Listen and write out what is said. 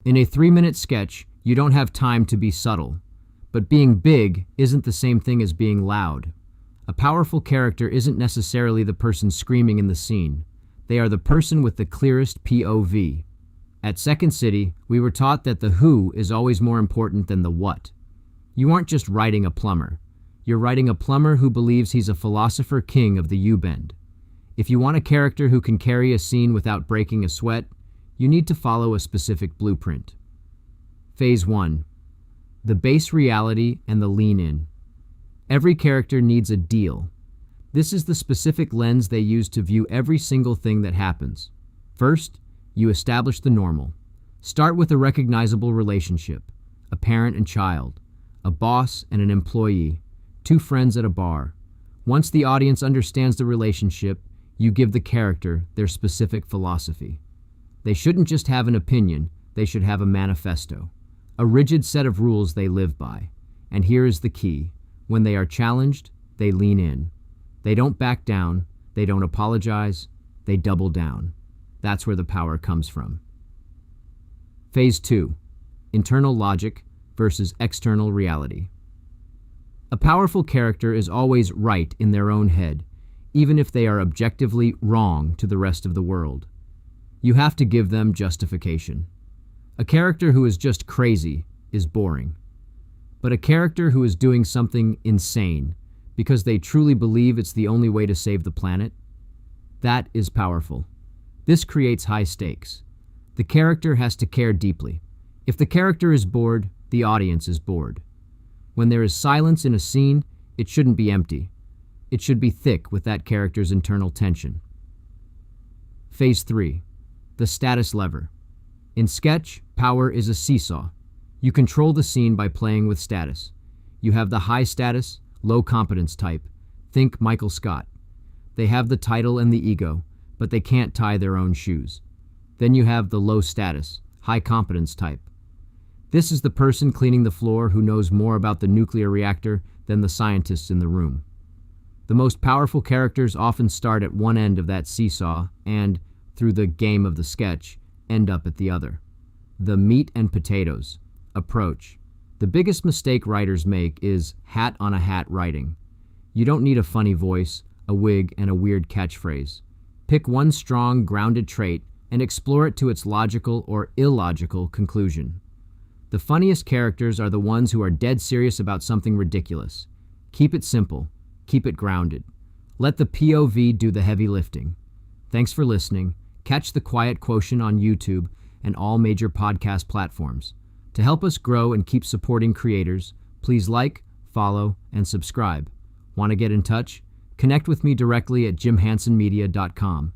In a 3-minute sketch, you don't have time to be subtle. But being big isn't the same thing as being loud. A powerful character isn't necessarily the person screaming in the scene. They are the person with the clearest POV. At Second City, we were taught that the who is always more important than the what. You aren't just writing a plumber. You're writing a plumber who believes he's a philosopher-king of the U-bend. If you want a character who can carry a scene without breaking a sweat, you need to follow a specific blueprint. Phase 1. The base reality and the lean in. Every character needs a deal. This is the specific lens they use to view every single thing that happens. First, you establish the normal. Start with a recognizable relationship, a parent and child, a boss and an employee, two friends at a bar. Once the audience understands the relationship, you give the character their specific philosophy. They shouldn't just have an opinion, they should have a manifesto, a rigid set of rules they live by. And here is the key. When they are challenged, they lean in. They don't back down, they don't apologize, they double down. That's where the power comes from. Phase 2. Internal logic versus external reality. A powerful character is always right in their own head, even if they are objectively wrong to the rest of the world. You have to give them justification. A character who is just crazy is boring. But a character who is doing something insane because they truly believe it's the only way to save the planet, that is powerful. This creates high stakes. The character has to care deeply. If the character is bored, the audience is bored. When there is silence in a scene, it shouldn't be empty. It should be thick with that character's internal tension. Phase 3. The status lever. In sketch, power is a seesaw. You control the scene by playing with status. You have the high status, low competence type. Think Michael Scott. They have the title and the ego, but they can't tie their own shoes. Then you have the low status, high competence type. This is the person cleaning the floor who knows more about the nuclear reactor than the scientists in the room. The most powerful characters often start at one end of that seesaw and, through the game of the sketch, end up at the other. The meat and potatoes approach. The biggest mistake writers make is hat on a hat writing. You don't need a funny voice, a wig, and a weird catchphrase. Pick one strong, grounded trait and explore it to its logical or illogical conclusion. The funniest characters are the ones who are dead serious about something ridiculous. Keep it simple. Keep it grounded. Let the POV do the heavy lifting. Thanks for listening. Catch The Quiet Quotient on YouTube and all major podcast platforms. To help us grow and keep supporting creators, please like, follow, and subscribe. Want to get in touch? Connect with me directly at jimhansonmedia.com.